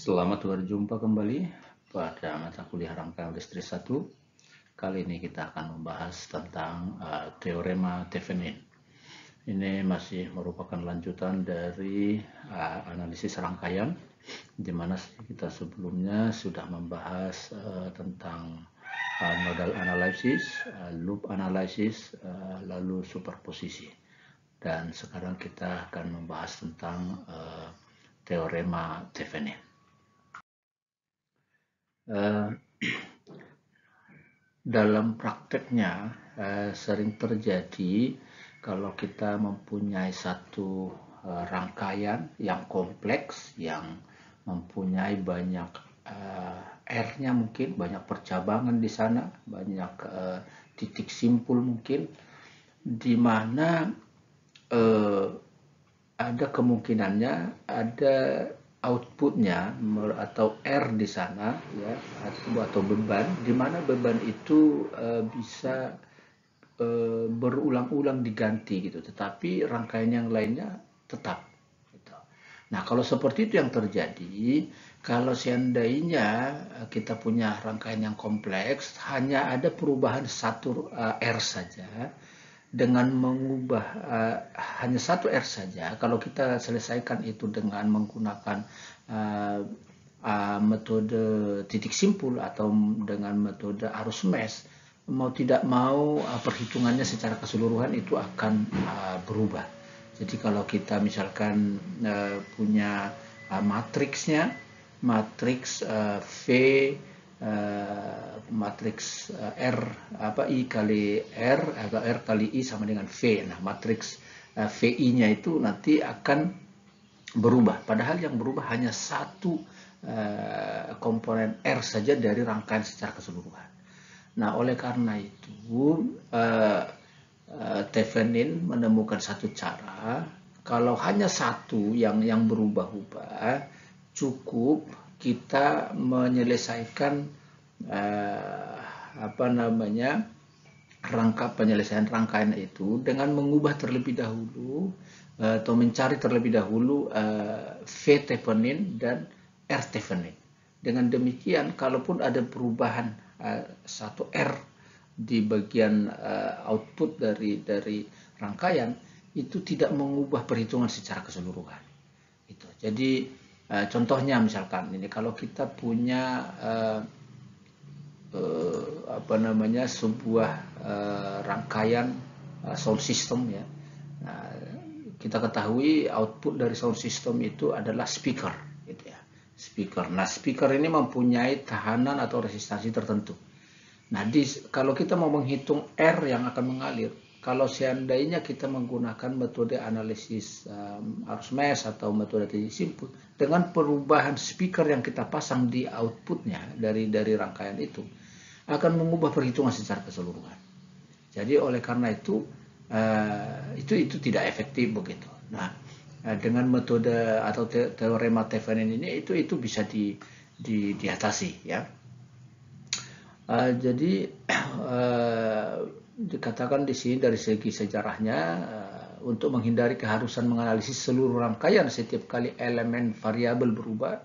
Selamat berjumpa kembali pada mata kuliah rangkaian listrik 1. Kali ini kita akan membahas tentang teorema Thevenin. Ini masih merupakan lanjutan dari analisis rangkaian, di mana kita sebelumnya sudah membahas tentang nodal analysis, loop analysis, lalu superposisi. Dan sekarang kita akan membahas tentang teorema Thevenin. Dalam prakteknya sering terjadi kalau kita mempunyai satu rangkaian yang kompleks, yang mempunyai banyak R-nya, mungkin banyak percabangan di sana, banyak titik simpul mungkin, di mana ada kemungkinannya ada outputnya atau R di sana, ya, atau beban, di mana beban itu bisa berulang-ulang diganti gitu, tetapi rangkaian yang lainnya tetap. Gitu. Nah, kalau seperti itu yang terjadi, kalau seandainya kita punya rangkaian yang kompleks, hanya ada perubahan satu R saja, dengan mengubah hanya satu R saja, kalau kita selesaikan itu dengan menggunakan metode titik simpul atau dengan metode arus mesh, mau tidak mau perhitungannya secara keseluruhan itu akan berubah. Jadi kalau kita misalkan punya matriksnya, matriks V matriks R I kali R atau R kali I sama dengan V. Nah, matriks VI-nya itu nanti akan berubah. Padahal yang berubah hanya satu komponen R saja dari rangkaian secara keseluruhan. Nah, oleh karena itu Thevenin menemukan satu cara, kalau hanya satu yang berubah-ubah, cukup kita menyelesaikan penyelesaian rangkaian itu dengan mengubah terlebih dahulu atau mencari terlebih dahulu V Thevenin dan R Thevenin. Dengan demikian, kalaupun ada perubahan satu R di bagian output dari rangkaian, itu tidak mengubah perhitungan secara keseluruhan. Itu. Jadi contohnya misalkan ini, kalau kita punya sebuah rangkaian sound system, ya. Nah, kita ketahui output dari sound system itu adalah speaker, gitu ya. Speaker. Nah, speaker ini mempunyai tahanan atau resistansi tertentu. Nah, kalau kita mau menghitung R yang akan mengalir, kalau seandainya kita menggunakan metode analisis arus mesh atau metode titik simpul, dengan perubahan speaker yang kita pasang di outputnya dari rangkaian itu, akan mengubah perhitungan secara keseluruhan. Jadi oleh karena itu tidak efektif begitu. Nah, dengan metode atau teorema Thevenin ini itu bisa diatasi, ya. Jadi dikatakan di sini dari segi sejarahnya, untuk menghindari keharusan menganalisis seluruh rangkaian setiap kali elemen variabel berubah,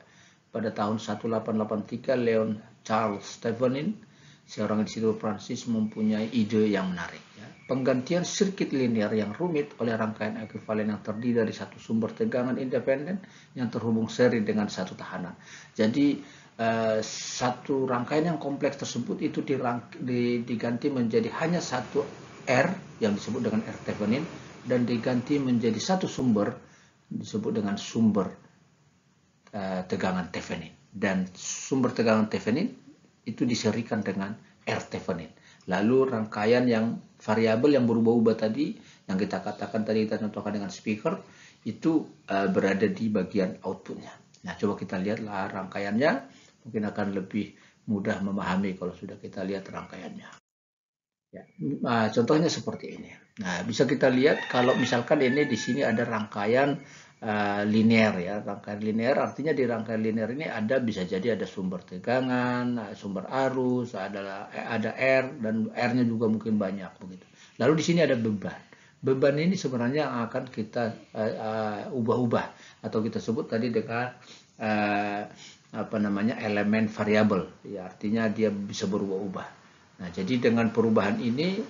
pada tahun 1883 Leon Charles Thevenin, seorang institut Prancis, mempunyai ide yang menarik, ya. Penggantian sirkuit linear yang rumit oleh rangkaian ekuivalen yang terdiri dari satu sumber tegangan independen yang terhubung seri dengan satu tahanan. Jadi satu rangkaian yang kompleks tersebut itu diganti menjadi hanya satu R yang disebut dengan R Thevenin, dan diganti menjadi satu sumber disebut dengan sumber tegangan Thevenin, dan sumber tegangan Thevenin itu diserikan dengan R Thevenin. Lalu rangkaian yang variabel yang berubah-ubah tadi, yang kita katakan tadi, kita contohkan dengan speaker, itu berada di bagian outputnya. Nah, coba kita lihatlah rangkaiannya, mungkin akan lebih mudah memahami kalau sudah kita lihat rangkaiannya. Ya. Nah, contohnya seperti ini. Nah, bisa kita lihat kalau misalkan ini di sini ada rangkaian linear, ya. Rangkaian linear artinya di rangkaian linear ini bisa jadi ada sumber tegangan, sumber arus, ada R, dan R-nya juga mungkin banyak begitu. Lalu di sini ada beban. beban ini sebenarnya yang akan kita ubah-ubah atau kita sebut tadi dengan elemen variabel, ya, artinya dia bisa berubah-ubah. Nah, jadi dengan perubahan ini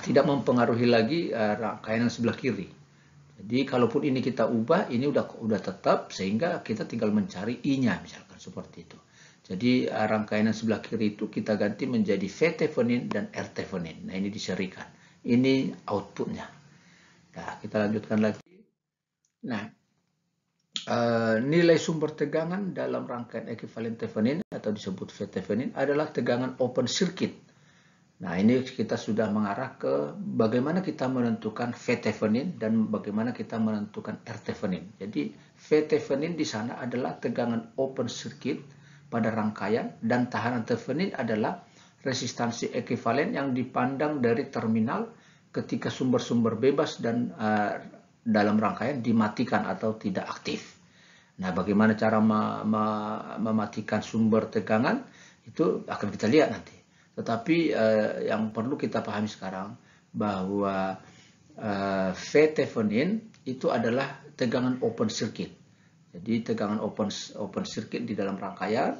tidak mempengaruhi lagi rangkaian yang sebelah kiri. Jadi kalaupun ini kita ubah, ini udah tetap, sehingga kita tinggal mencari I-nya, misalkan seperti itu. Jadi rangkaian yang sebelah kiri itu kita ganti menjadi V-thevenin dan R-thevenin. Nah, ini diserikan. Ini outputnya. Nah, kita lanjutkan lagi. Nah, nilai sumber tegangan dalam rangkaian ekuivalen thevenin atau disebut V-thevenin adalah tegangan open circuit. Nah, ini kita sudah mengarah ke bagaimana kita menentukan V-thevenin dan bagaimana kita menentukan R-thevenin. Jadi V-thevenin di sana adalah tegangan open circuit pada rangkaian, dan tahanan thevenin adalah resistansi ekuivalen yang dipandang dari terminal ketika sumber-sumber bebas dan dalam rangkaian dimatikan atau tidak aktif. Nah, bagaimana cara mematikan sumber tegangan itu akan kita lihat nanti. Tetapi yang perlu kita pahami sekarang bahwa V-thevenin itu adalah tegangan open circuit. Jadi tegangan open circuit di dalam rangkaian,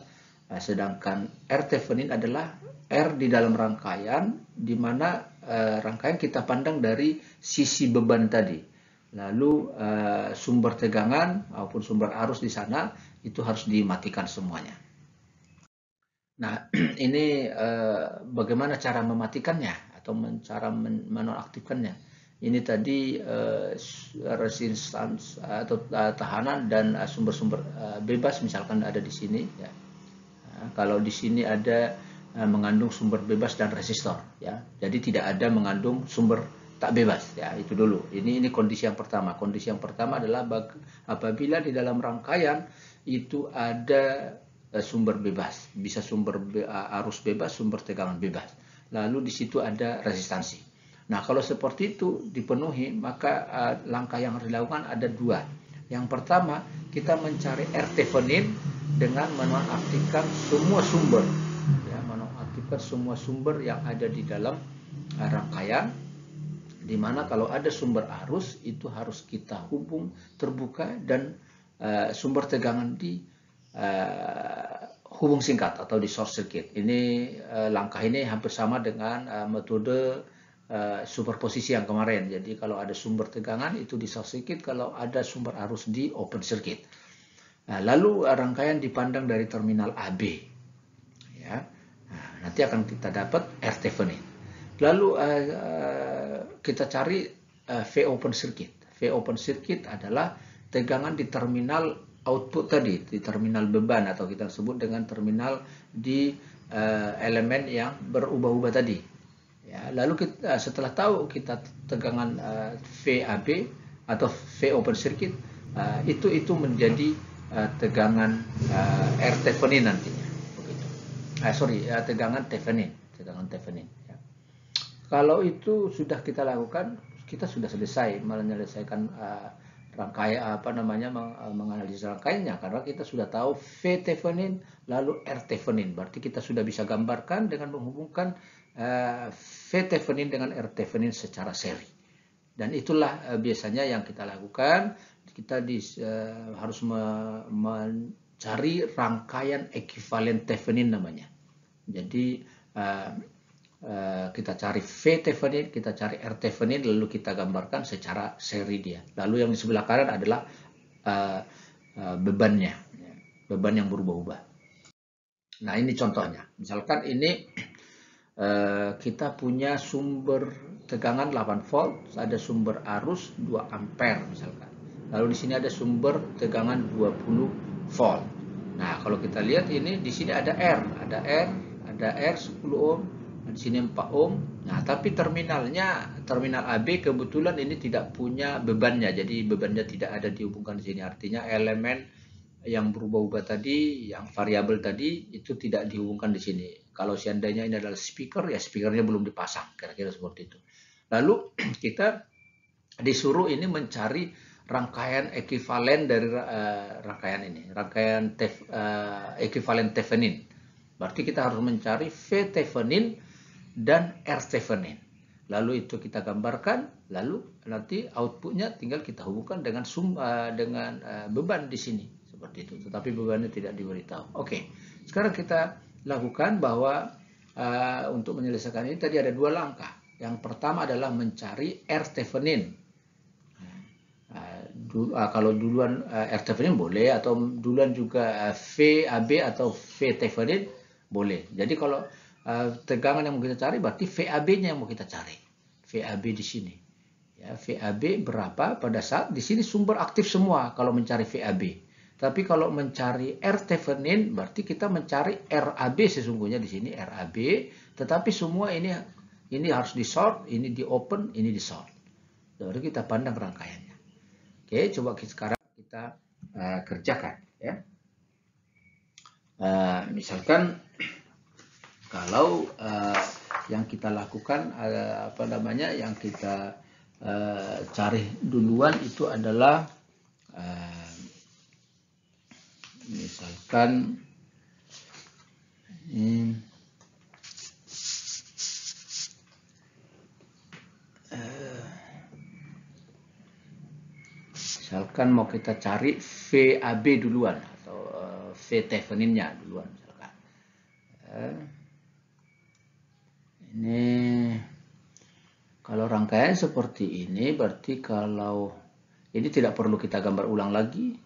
sedangkan R-thevenin adalah R di dalam rangkaian, di mana rangkaian kita pandang dari sisi beban tadi. Lalu sumber tegangan maupun sumber arus di sana itu harus dimatikan semuanya. Nah, ini bagaimana cara mematikannya atau cara menonaktifkannya. Ini tadi resistance atau tahanan dan sumber-sumber bebas misalkan ada di sini. Ya. Nah, kalau di sini ada mengandung sumber bebas dan resistor, ya. Jadi tidak ada mengandung sumber tak bebas. Ya, itu dulu. Ini kondisi yang pertama. Kondisi yang pertama adalah apabila di dalam rangkaian itu ada sumber bebas, bisa sumber arus bebas, sumber tegangan bebas. Lalu di situ ada resistansi. Nah, kalau seperti itu dipenuhi, maka langkah yang harus dilakukan ada dua. Yang pertama, kita mencari R-thevenin dengan menonaktifkan semua sumber, ya, menonaktifkan semua sumber yang ada di dalam rangkaian. Di mana kalau ada sumber arus itu harus kita hubung terbuka dan sumber tegangan di hubung singkat atau di short circuit. Ini langkah ini hampir sama dengan metode superposisi yang kemarin. Jadi kalau ada sumber tegangan itu di short circuit, kalau ada sumber arus di open circuit. Nah, lalu rangkaian dipandang dari terminal AB. Ya. Nah, nanti akan kita dapat R-thevenin. Lalu kita cari V open circuit. V open circuit adalah tegangan di terminal output tadi, di terminal beban atau kita sebut dengan terminal di elemen yang berubah-ubah tadi. Ya, lalu kita, setelah tahu kita tegangan VAB atau V open circuit, itu menjadi tegangan R-thevenin nantinya. Begitu. Tegangan thevenin. Ya. Kalau itu sudah kita lakukan, kita sudah selesai menyelesaikan rangkaian menganalisis rangkaiannya, karena kita sudah tahu V-thevenin lalu R-thevenin. Berarti kita sudah bisa gambarkan dengan menghubungkan V-thevenin dengan R-thevenin secara seri. Dan itulah biasanya yang kita lakukan. Kita harus mencari rangkaian ekuivalen thevenin namanya. Jadi kita cari V-thevenin, kita cari R-thevenin, lalu kita gambarkan secara seri dia. Lalu yang di sebelah kanan adalah bebannya, beban yang berubah-ubah. Nah, ini contohnya. Misalkan ini kita punya sumber tegangan 8 volt, ada sumber arus 2 ampere misalkan. Lalu di sini ada sumber tegangan 20 volt. Nah, kalau kita lihat ini di sini ada R 10 ohm, di sini 4 ohm. Nah, tapi terminal AB kebetulan ini tidak punya bebannya, jadi bebannya tidak ada dihubungkan di sini. Artinya elemen yang berubah-ubah tadi, yang variabel tadi itu tidak dihubungkan di sini. Kalau seandainya ini adalah speaker, ya speakernya belum dipasang, kira-kira seperti itu. Lalu kita disuruh ini mencari rangkaian ekuivalen dari rangkaian ini, ekuivalen thevenin. Berarti kita harus mencari V-thevenin dan R Thevenin. Lalu itu kita gambarkan, lalu nanti outputnya tinggal kita hubungkan dengan beban di sini seperti itu. Tetapi bebannya tidak diberitahu. Oke, sekarang kita lakukan bahwa untuk menyelesaikan ini tadi ada 2 langkah. Yang pertama adalah mencari R Thevenin. Kalau duluan R Thevenin boleh, atau duluan juga VAB atau V Thevenin boleh. Jadi kalau tegangan yang mau kita cari berarti VAB-nya yang mau kita cari. VAB di sini. Ya, VAB berapa pada saat di sini sumber aktif semua kalau mencari VAB. Tapi kalau mencari R Thevenin berarti kita mencari RAB sesungguhnya di sini RAB, tetapi semua ini harus di short, ini di open, ini di short. Lalu kita pandang rangkaiannya. Oke, coba sekarang kita kerjakan ya. Misalkan kalau yang kita lakukan yang kita cari duluan itu adalah misalkan mau kita cari VAB duluan atau V Thevenin-nya duluan misalkan. Ini kalau rangkaian seperti ini berarti kalau ini tidak perlu kita gambar ulang lagi,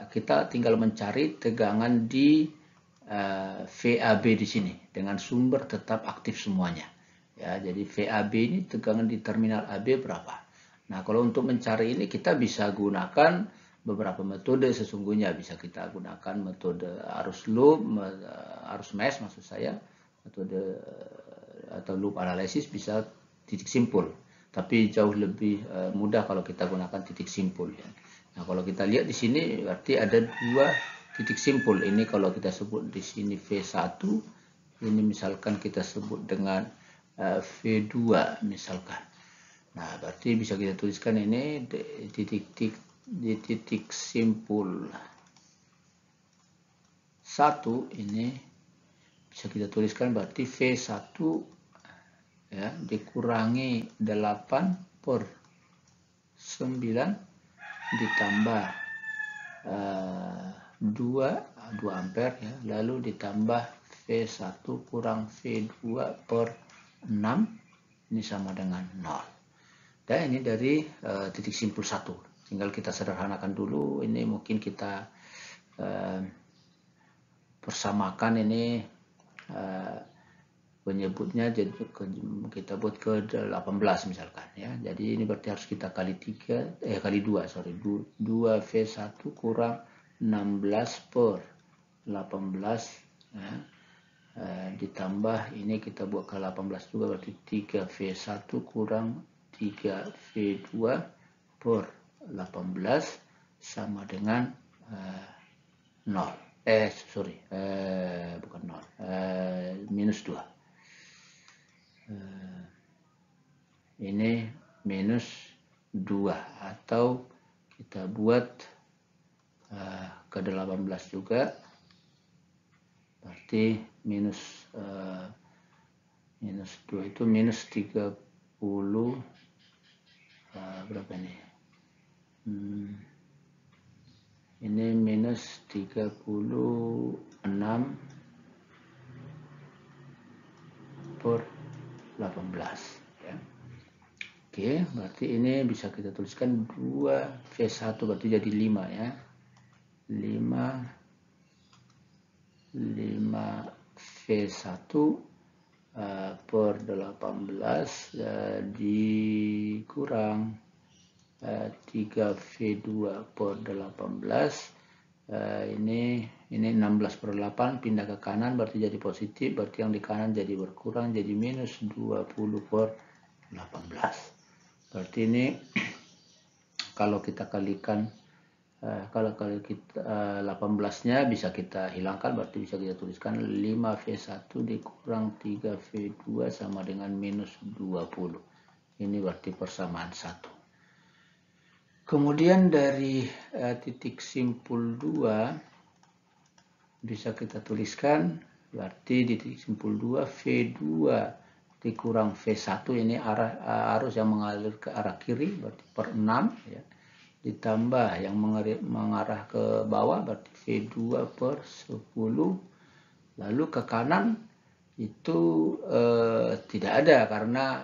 kita tinggal mencari tegangan di VAB di sini dengan sumber tetap aktif semuanya. Ya, jadi VAB ini tegangan di terminal AB berapa? Nah, kalau untuk mencari ini kita bisa gunakan beberapa metode sesungguhnya. Bisa kita gunakan metode arus loop, arus mesh maksud saya, metode atau loop analisis, bisa titik simpul. Tapi jauh lebih mudah kalau kita gunakan titik simpul. Ya. Nah, kalau kita lihat di sini berarti ada 2 titik simpul. Ini kalau kita sebut di sini V1, ini misalkan kita sebut dengan V2 misalkan. Nah, berarti bisa kita tuliskan ini di titik simpul 1 ini bisa kita tuliskan berarti V1 ya dikurangi 8 per 9 ditambah 2 ampere ya, lalu ditambah V1 kurang V2 per 6, ini sama dengan 0. Dan ini dari titik simpul 1. Tinggal kita sederhanakan dulu. Ini mungkin kita persamakan ini penyebutnya, jadi kita buat ke 18 misalkan ya. Jadi ini berarti harus kita kali 2 V1 kurang 16 per 18 ya. Ditambah ini kita buat ke 18 juga berarti 3 V1 kurang 3 V2 per 18 sama dengan 0. Bukan 0. Minus 2. Ini minus 2 atau kita buat ke 18 juga. Berarti minus 2 itu minus 30. Berapa ini? Ini minus 36 per 18 ya. Oke, berarti ini bisa kita tuliskan 2 V1 berarti jadi 5 ya. 5 V1 per 18 dikurang 3 V2 per 18 ini 16 per 8 pindah ke kanan berarti jadi positif, berarti yang di kanan jadi berkurang jadi minus 20 per 18. Berarti ini kalau kita kalikan kalau kita 18-nya bisa kita hilangkan, berarti bisa kita tuliskan 5V1 dikurang 3V2 sama dengan minus 20. Ini berarti persamaan 1. Kemudian dari titik simpul 2 bisa kita tuliskan, berarti di titik simpul 2 V2 dikurang V1, ini arus yang mengalir ke arah kiri, berarti per 6 ya. Ditambah yang mengarah ke bawah, berarti V2 per 10. Lalu ke kanan itu tidak ada karena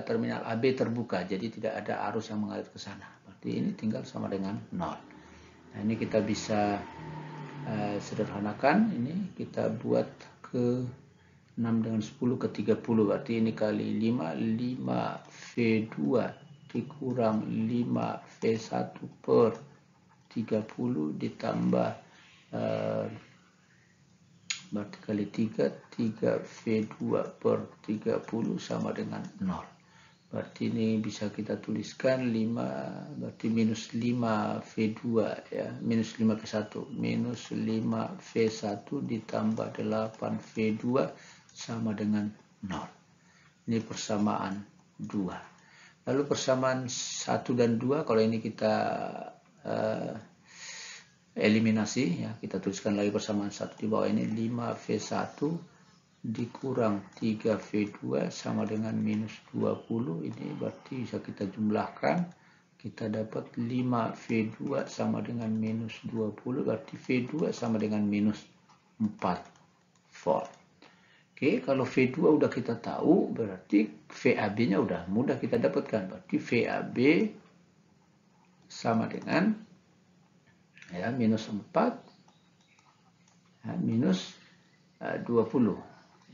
terminal AB terbuka, jadi tidak ada arus yang mengalir ke sana. Berarti ini tinggal sama dengan 0. Nah, ini kita bisa sederhanakan, ini kita buat ke 6 dengan 10 ke 30, berarti ini kali 5 V2 dikurang 5 V1 per 30 ditambah berarti kali 3 V2 per 30 sama dengan 0. Berarti ini bisa kita tuliskan 5, berarti minus 5 V2 ya, minus 5 V1, minus 5 V1 ditambah 8 V2 sama dengan 0. Ini persamaan 2. Lalu persamaan 1 dan 2, kalau ini kita eliminasi ya, kita tuliskan lagi persamaan 1 di bawah ini, 5 V1 dikurang 3 V2 sama dengan minus 20. Ini berarti bisa kita jumlahkan, kita dapat 5 V2 sama dengan minus 20, berarti V2 sama dengan minus 4 volt. Oke, kalau V2 udah kita tahu, berarti VAB nya udah mudah kita dapatkan, berarti VAB sama dengan ya, minus 4 ya, minus 20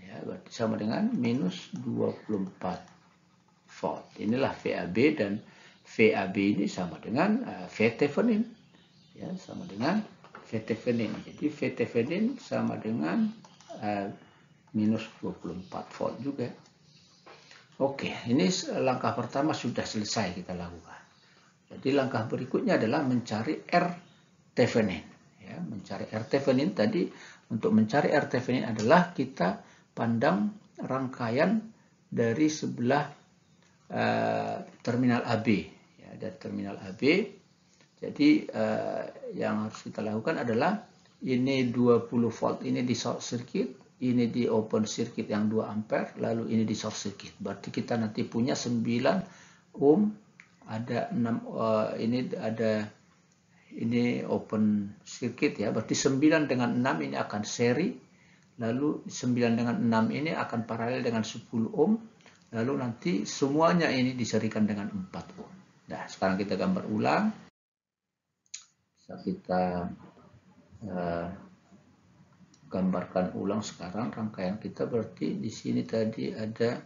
ya, berarti sama dengan minus 24 volt. Inilah VAB, dan VAB ini sama dengan VThevenin ya, sama dengan VThevenin. Jadi VThevenin sama dengan minus 24 volt juga. Oke, ini langkah pertama sudah selesai kita lakukan. Jadi langkah berikutnya adalah mencari RThevenin ya, mencari RThevenin. Tadi untuk mencari RThevenin adalah kita pandang rangkaian dari sebelah terminal AB ya, dari terminal AB. Jadi yang harus kita lakukan adalah ini 20 volt ini di short circuit, ini di open circuit yang 2 ampere, lalu ini di short circuit. Berarti kita nanti punya 9 ohm, ada 6 ini open circuit ya, berarti 9 dengan 6 ini akan seri, lalu 9 dengan 6 ini akan paralel dengan 10 ohm, lalu nanti semuanya ini diserikan dengan 4 ohm. Nah, sekarang kita gambar ulang. Bisa kita gambarkan ulang sekarang rangkaian kita. Berarti di sini tadi ada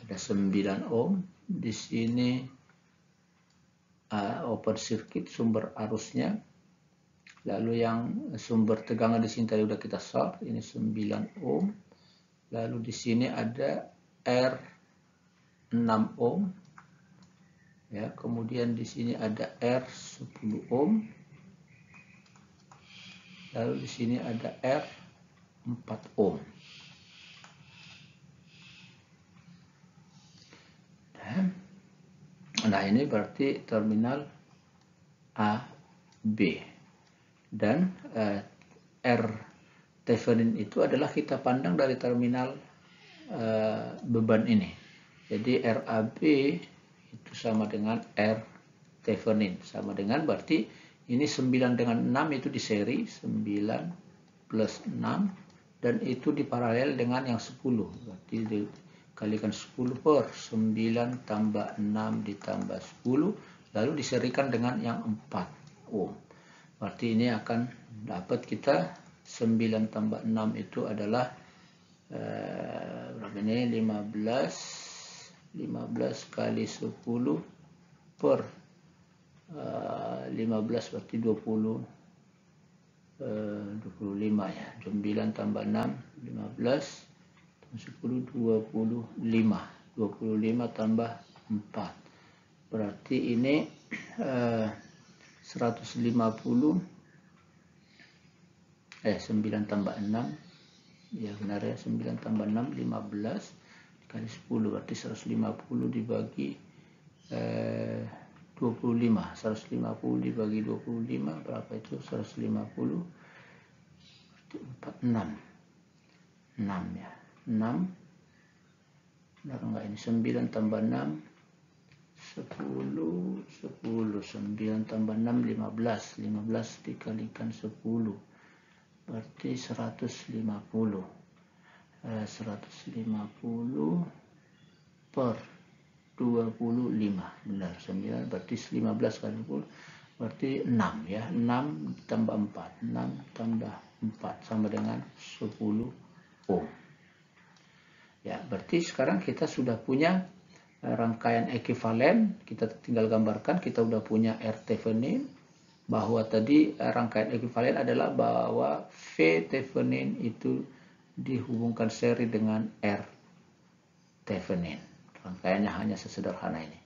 9 ohm, di sini open circuit sumber arusnya, lalu yang sumber tegangan di sini tadi udah kita short, ini 9 ohm, lalu di sini ada R 6 ohm ya, kemudian di sini ada R 10 ohm, lalu di sini ada R 4 ohm. Nah, ini berarti terminal A, B. Dan RThevenin itu adalah kita pandang dari terminal beban ini. Jadi RAB itu sama dengan RThevenin. Sama dengan, berarti ini 9 dengan 6 itu di seri, 9 plus 6. Dan itu diparalel dengan yang 10. Berarti dikalikan 10 per 9 tambah 6 ditambah 10. Lalu diserikan dengan yang 4 ohm. Berarti ini akan dapat kita 9 tambah 6 itu adalah berapa ini? 15 kali 10 per 15 berarti 25 ya. 9 tambah 6 15 10 25 tambah 4 berarti ini 150 9 tambah 6 ya, benar ya, 9 tambah 6 15 kali 10 berarti 150 dibagi 25. 150 dibagi 25 berapa itu? 150 berarti 6. 6 ya. 6. Benar enggak ini? 9 tambah 6. 10. 9 tambah 6, 15. 15 dikalikan 10. Berarti 150. 150 per 25. Benar, 9 berarti 15 kali 10. Berarti 6 ya. 6 tambah 4. 6 tambah 4 sama dengan 10 ohm. Ya, berarti sekarang kita sudah punya rangkaian ekivalen. Kita tinggal gambarkan, kita sudah punya R Thevenin. Bahwa tadi rangkaian ekivalen adalah bahwa V Thevenin itu dihubungkan seri dengan R Thevenin. Rangkaiannya hanya sesederhana ini.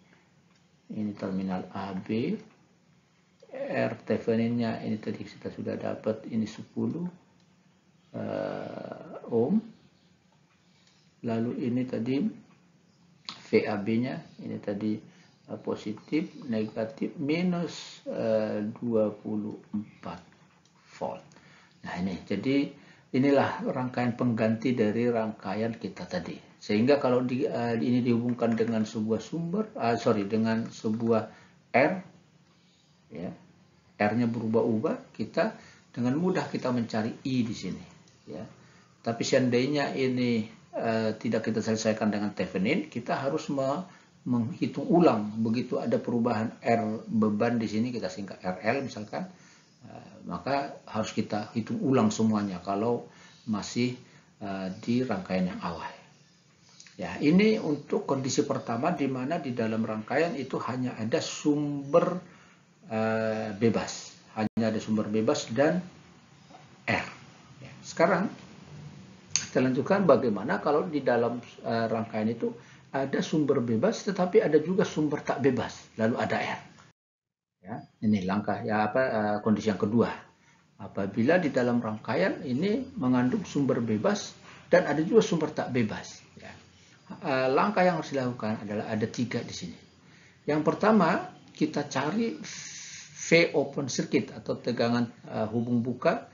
Ini terminal AB. R Theveninnya ini tadi kita sudah dapat, ini 10 ohm. Lalu ini tadi VAB-nya ini tadi positif, negatif, minus 24 volt. Nah ini, jadi inilah rangkaian pengganti dari rangkaian kita tadi. Sehingga kalau ini dihubungkan dengan sebuah sumber, dengan sebuah R, ya, R-nya berubah-ubah, kita dengan mudah kita mencari I di sini. Ya. Tapi seandainya ini tidak kita selesaikan dengan Thevenin, kita harus menghitung ulang. Begitu ada perubahan R beban di sini, kita singkat RL misalkan, maka harus kita hitung ulang semuanya kalau masih di rangkaian yang awal. Ya, ini untuk kondisi pertama di mana di dalam rangkaian itu hanya ada sumber bebas, hanya ada sumber bebas dan R. Ya, sekarang kita lanjutkan bagaimana kalau di dalam rangkaian itu ada sumber bebas tetapi ada juga sumber tak bebas, lalu ada R. Ya, ini langkah ya kondisi yang kedua. Apabila di dalam rangkaian ini mengandung sumber bebas dan ada juga sumber tak bebas. Ya. Langkah yang harus dilakukan adalah ada 3 di sini. Yang pertama kita cari V open circuit atau tegangan hubung buka.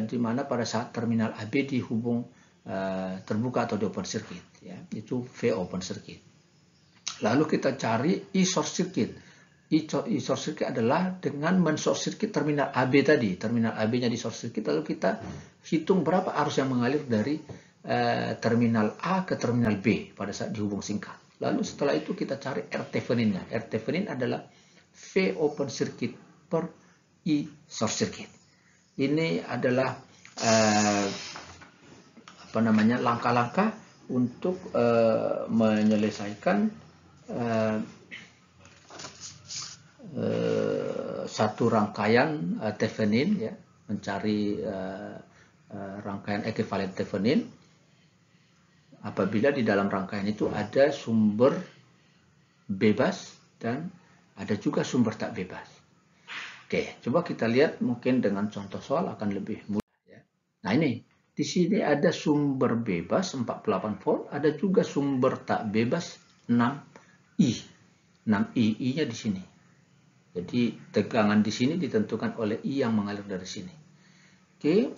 Di mana pada saat terminal AB dihubung terbuka atau di open circuit, ya, itu V open circuit. Lalu kita cari I short circuit. I short circuit adalah dengan men-short circuit terminal AB tadi, terminal AB-nya di short circuit, lalu kita hitung berapa arus yang mengalir dari terminal A ke terminal B pada saat dihubung singkat. Lalu setelah itu kita cari R Thevenin-nya. R Thevenin adalah V open circuit per I short circuit. Ini adalah langkah-langkah untuk menyelesaikan satu rangkaian Thevenin, ya, mencari rangkaian ekivalen Thevenin apabila di dalam rangkaian itu ada sumber bebas dan ada juga sumber tak bebas. Oke, coba kita lihat mungkin dengan contoh soal akan lebih mudah. Ya. Nah ini, di sini ada sumber bebas 48 volt, ada juga sumber tak bebas 6I. 6I, I-nya di sini. Jadi tegangan di sini ditentukan oleh I yang mengalir dari sini. Oke.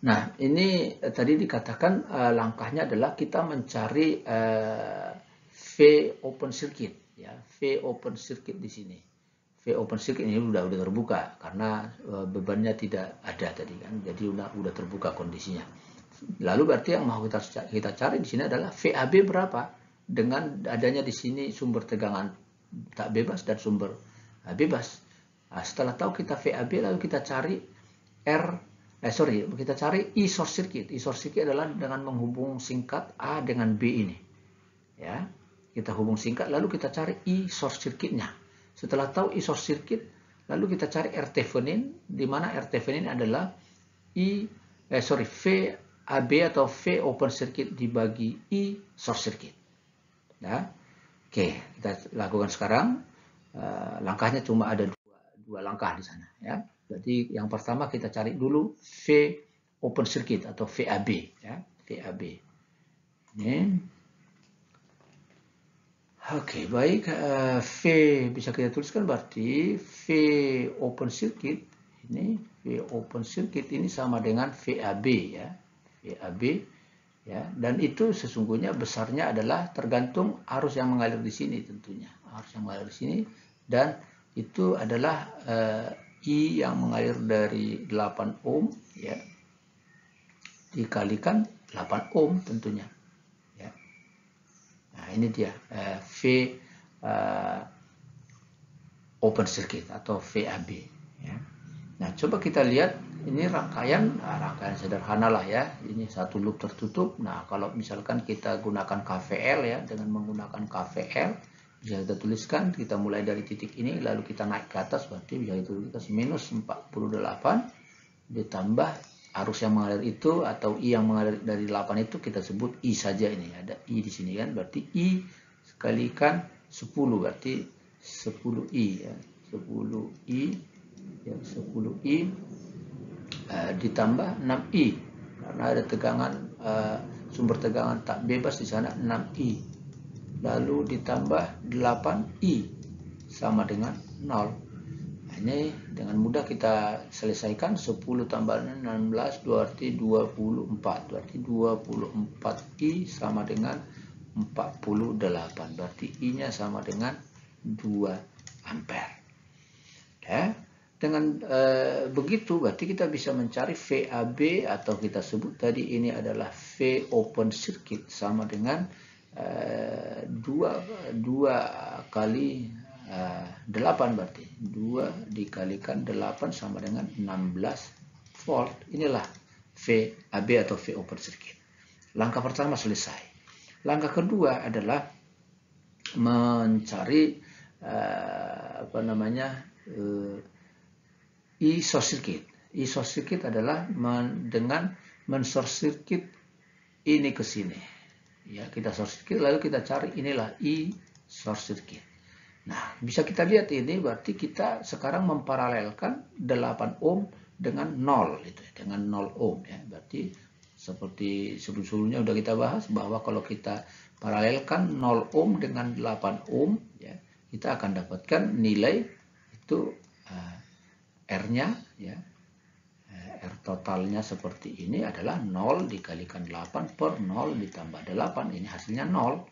Nah ini tadi dikatakan langkahnya adalah kita mencari V open circuit. Ya, V open circuit di sini. V open circuit ini udah terbuka karena bebannya tidak ada tadi kan, jadi udah terbuka kondisinya. Lalu berarti yang mau kita cari di sini adalah VAB berapa dengan adanya di sini sumber tegangan tak bebas dan sumber bebas. Nah, setelah tahu kita VAB lalu kita cari kita cari I short circuit. I short circuit adalah dengan menghubung singkat A dengan B ini. Ya, kita hubung singkat lalu kita cari I short circuitnya. Setelah tahu I short circuit, lalu kita cari R Thevenin, di mana R Thevenin adalah VAB atau V open circuit dibagi I short circuit. Nah, oke, kita lakukan sekarang. Langkahnya cuma ada dua langkah di sana. Ya. Jadi yang pertama kita cari dulu V open circuit atau VAB. Ya, VAB. Ini. Oke, baik. V bisa kita tuliskan berarti V open circuit Ini V open circuit ini sama dengan VAB ya. VAB ya, dan itu sesungguhnya besarnya adalah tergantung arus yang mengalir di sini tentunya. Arus yang mengalir di sini, dan itu adalah I yang mengalir dari 8 ohm ya, dikalikan 8 ohm tentunya ya. Nah, ini dia V open circuit atau VAB ya. Nah, coba kita lihat ini rangkaian sederhana lah ya. Ini satu loop tertutup. Nah, kalau misalkan kita gunakan KVL ya, dengan menggunakan KVL bisa kita tuliskan, kita mulai dari titik ini lalu kita naik ke atas, berarti bisa dituliskan minus 48 ditambah arus yang mengalir itu atau I yang mengalir dari 8 itu kita sebut I saja. Ini ada I di sini kan, berarti I sekalikan 10, berarti 10 I ya, 10 I ya, 10 I ditambah 6 I karena ada tegangan sumber tegangan tak bebas di sana, 6 I lalu ditambah 8 I sama dengan 0. Nah, ini dengan mudah kita selesaikan. 10 tambah 16 berarti 24, berarti 24 I sama dengan 48, berarti I nya sama dengan 2 ampere ya. Dengan begitu berarti kita bisa mencari VAB atau kita sebut tadi ini adalah V open circuit sama dengan 2 kali 8, berarti 2 dikalikan 8 sama dengan 16 volt. Inilah VAB atau V open circuit. Langkah pertama selesai. Langkah kedua adalah mencari I-short circuit. I-short circuit adalah dengan men-short circuit ini ke sini. Ya, kita short circuit lalu kita cari, inilah I-short circuit. Nah, bisa kita lihat ini berarti kita sekarang memparalelkan 8 ohm dengan 0 itu, dengan 0 ohm ya. Berarti seperti sebelum-sebelumnya sudah kita bahas bahwa kalau kita paralelkan 0 ohm dengan 8 ohm ya, kita akan dapatkan nilai itu R-nya ya, R totalnya seperti ini adalah 0 dikalikan 8 per 0 ditambah 8, ini hasilnya 0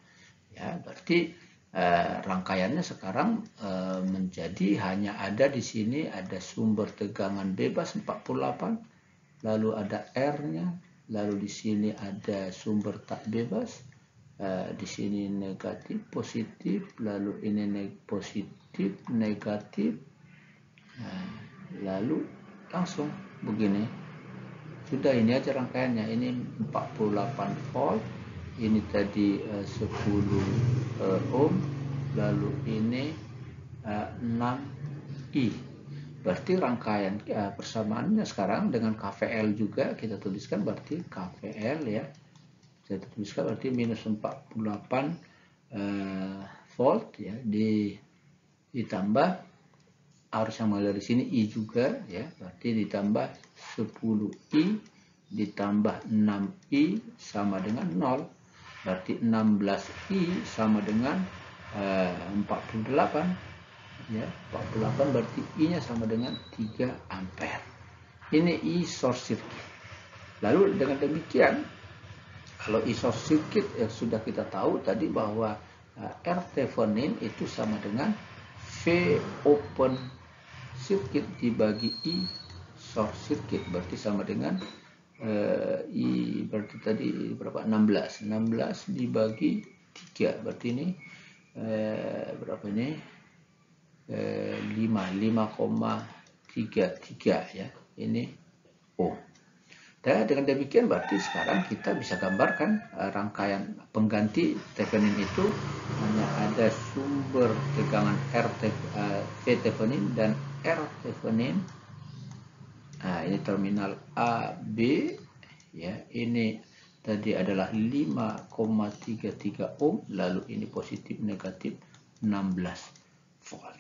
ya. Berarti rangkaiannya sekarang menjadi hanya ada di sini ada sumber tegangan bebas 48, lalu ada R-nya, lalu di sini ada sumber tak bebas, di sini negatif positif, lalu ini positif negatif. Lalu langsung begini, sudah, ini aja rangkaiannya. Ini 48 volt, ini tadi 10 ohm, lalu ini 6 I. Berarti rangkaian persamaannya sekarang dengan KVL juga kita tuliskan, berarti KVL ya, saya tuliskan berarti minus 48 volt ya, ditambah arus yang mengalir di sini I juga ya, berarti ditambah 10 I ditambah 6 I sama dengan 0, berarti 16 I sama dengan 48 ya, 48 berarti I nya sama dengan 3 ampere. Ini I short circuit. Lalu dengan demikian, kalau I short circuit ya sudah kita tahu tadi bahwa R Thevenin itu sama dengan V open circuit dibagi I short circuit, berarti sama dengan I berarti tadi berapa, 16 dibagi 3, berarti ini berapa ini 5,33 ya, ini ohm. Dan dengan demikian berarti sekarang kita bisa gambarkan rangkaian pengganti Thevenin itu hanya ada sumber tegangan V Thevenin dan R Thevenin. Nah, ini terminal A, B ya, ini tadi adalah 5,33 ohm, lalu ini positif negatif 16 volt.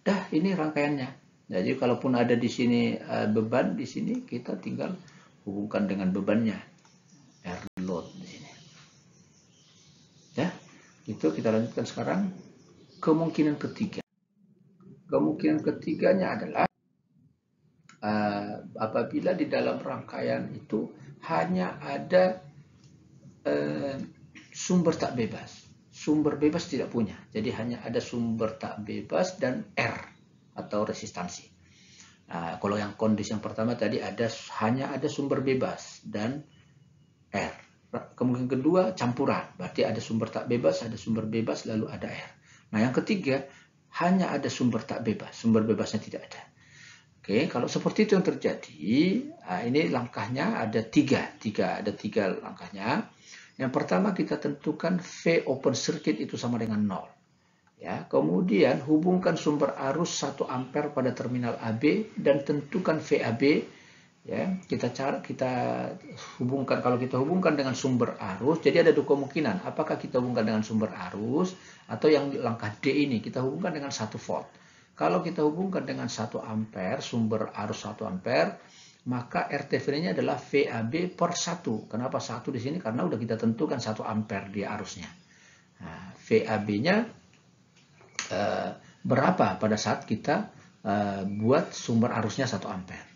Dah, ini rangkaiannya. Jadi kalaupun ada di sini beban di sini, kita tinggal hubungkan dengan bebannya, R load di sini. Ya, itu kita lanjutkan sekarang kemungkinan ketiga. Kemungkinan ketiganya adalah apabila di dalam rangkaian itu hanya ada sumber tak bebas. Sumber bebas tidak punya. Jadi hanya ada sumber tak bebas dan R atau resistansi. Nah, kalau yang kondisi yang pertama tadi hanya ada sumber bebas dan R. Kemungkinan kedua campuran. Berarti ada sumber tak bebas, ada sumber bebas, lalu ada R. Nah, yang ketiga hanya ada sumber tak bebas. Sumber bebasnya tidak ada. Oke, kalau seperti itu yang terjadi, nah ini langkahnya ada tiga langkahnya. Yang pertama kita tentukan V open circuit itu sama dengan 0. Ya, kemudian hubungkan sumber arus 1 ampere pada terminal AB dan tentukan VAB. Ya, kita hubungkan, kalau kita hubungkan dengan sumber arus, jadi ada dua kemungkinan. Apakah kita hubungkan dengan sumber arus atau yang langkah D ini kita hubungkan dengan 1 volt. Kalau kita hubungkan dengan 1 ampere, sumber arus 1 ampere, maka RTVN-nya adalah VAB per 1. Kenapa 1 di sini? Karena udah kita tentukan 1 ampere di arusnya. Nah, VAB-nya berapa pada saat kita buat sumber arusnya 1 ampere.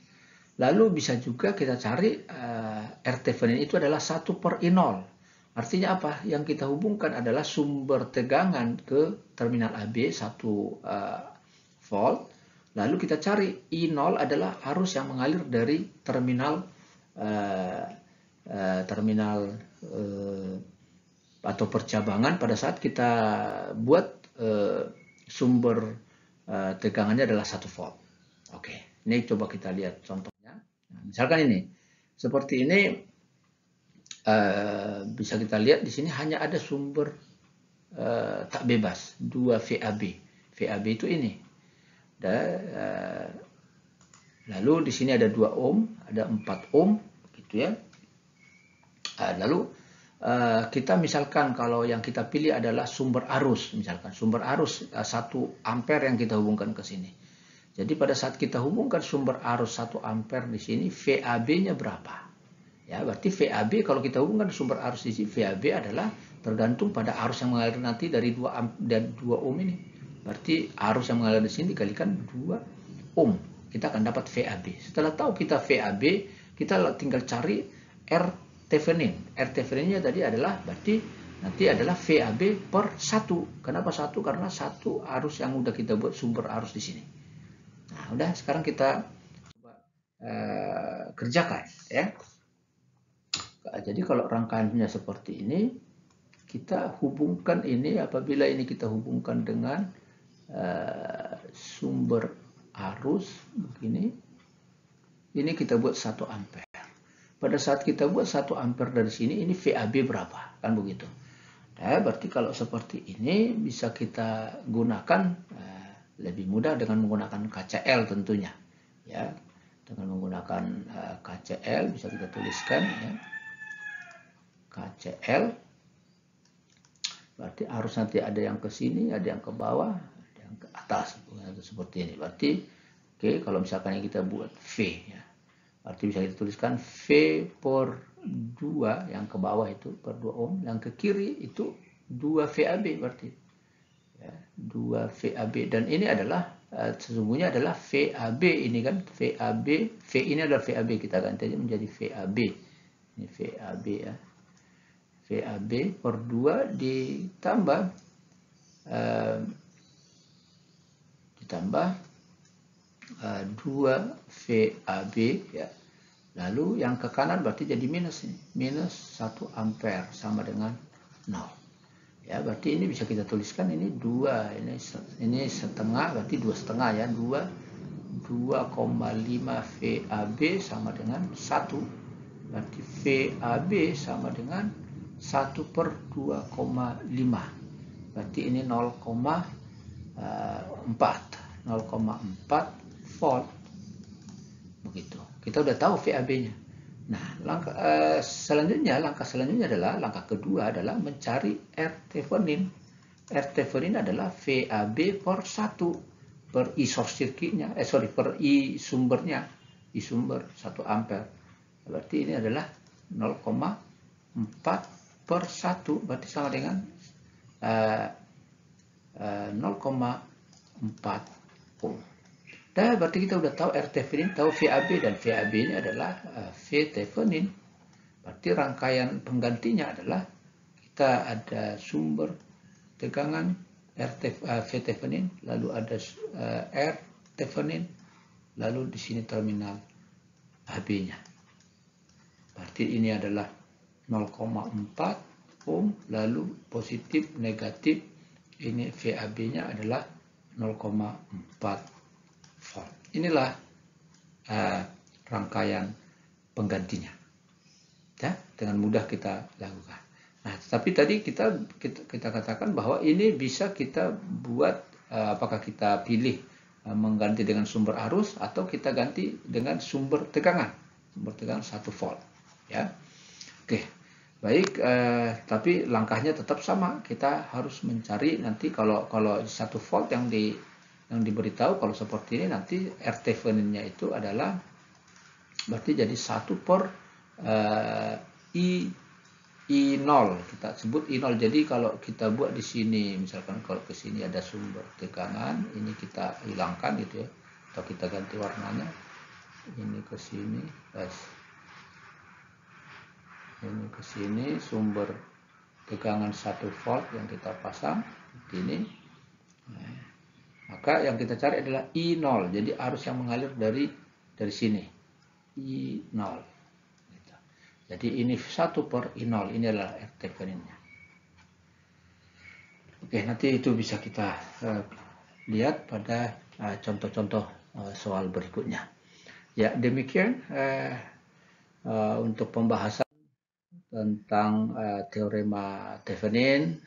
Lalu bisa juga kita cari RTVN itu adalah 1 per I0. Artinya apa? Yang kita hubungkan adalah sumber tegangan ke terminal AB 1 volt, lalu kita cari I0 adalah arus yang mengalir dari terminal atau percabangan pada saat kita buat sumber tegangannya adalah 1 volt. Oke, ini coba kita lihat contohnya. Nah, misalkan ini, seperti ini bisa kita lihat di sini hanya ada sumber tak bebas 2 VAB. VAB itu ini. Lalu di sini ada 2 ohm, ada 4 ohm, gitu ya. Lalu kita misalkan kalau yang kita pilih adalah sumber arus, misalkan sumber arus 1 ampere yang kita hubungkan ke sini. Jadi pada saat kita hubungkan sumber arus 1 ampere di sini, VAB-nya berapa? Ya, berarti VAB kalau kita hubungkan sumber arus di sini, VAB adalah tergantung pada arus yang mengalir nanti dari 2 ohm ini. Berarti arus yang mengalir di sini dikalikan 2 ohm. Kita akan dapat VAB. Setelah tahu kita VAB, kita tinggal cari RTVN. RTVN-nya tadi adalah berarti nanti adalah VAB per 1. Kenapa 1? Karena 1 arus yang udah kita buat sumber arus di sini. Nah, udah sekarang kita coba kerjakan ya. Jadi kalau rangkaiannya seperti ini, kita hubungkan ini, apabila ini kita hubungkan dengan sumber arus begini, ini kita buat 1 ampere. Pada saat kita buat 1 ampere dari sini, ini VAB berapa? Kan begitu. Nah, berarti kalau seperti ini bisa kita gunakan lebih mudah dengan menggunakan KCL tentunya. Ya, dengan menggunakan KCL bisa kita tuliskan ya. KCL berarti arus nanti ada yang ke sini, ada yang ke bawah, ada yang ke atas, seperti ini. Berarti kalau misalkan kita buat V ya, berarti bisa kita tuliskan V per 2 yang ke bawah itu per 2 ohm, yang ke kiri itu 2 VAB berarti ya, 2 VAB, dan ini adalah sesungguhnya adalah VAB ini kan, VAB, V ini adalah VAB, kita ganti aja menjadi VAB. Ini VAB ya. VAB per 2 ditambah 2 VAB ya. Lalu yang ke kanan berarti jadi minus ini. Minus 1 ampere sama dengan 0. Ya, berarti ini bisa kita tuliskan ini 2, ini setengah, berarti 2,5 ya. 2,5 VAB sama dengan 1. Berarti VAB sama dengan 1 per 2,5. Berarti ini 0,4 volt. Begitu. Kita udah tahu VAB-nya. Nah, langkah selanjutnya adalah langkah kedua adalah mencari RTVN. RTVN adalah VAB per 1 per I source circuit-nya, per I sumbernya, I sumber 1 ampere. Berarti ini adalah 0,4 per 1, berarti sama dengan 0,4 ohm. Nah, berarti kita udah tahu R Thevenin, tahu VAB, dan VAB ini adalah V Thevenin. Berarti rangkaian penggantinya adalah kita ada sumber tegangan V Thevenin, lalu ada R Thevenin, lalu di sini terminal HB-nya. Berarti ini adalah 0,4 ohm, lalu positif, negatif, ini VAB-nya adalah 0,4 volt. Inilah rangkaian penggantinya. Ya, dengan mudah kita lakukan. Nah, tapi tadi kita katakan bahwa ini bisa kita buat, apakah kita pilih mengganti dengan sumber arus atau kita ganti dengan sumber tegangan 1 volt. Ya, oke, baik. Tapi langkahnya tetap sama. Kita harus mencari nanti kalau 1 volt yang diberitahu, kalau seperti ini nanti R Thevenin-nya itu adalah berarti jadi 1 per I0, kita sebut I0. Jadi kalau kita buat di sini, misalkan kalau ke sini ada sumber tegangan, ini kita hilangkan gitu ya, atau kita ganti warnanya, ini ke sini, ini ke sini sumber tegangan 1 volt yang kita pasang ini. Maka yang kita cari adalah I0. Jadi arus yang mengalir dari sini. I0. Gitu. Jadi ini 1 per I0. Ini adalah R Thevenin-nya. Oke, nanti itu bisa kita lihat pada contoh-contoh soal berikutnya. Ya, demikian untuk pembahasan tentang teorema Thevenin.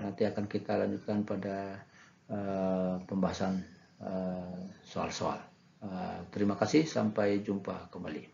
Nanti akan kita lanjutkan pada pembahasan soal-soal. Terima kasih, sampai jumpa kembali.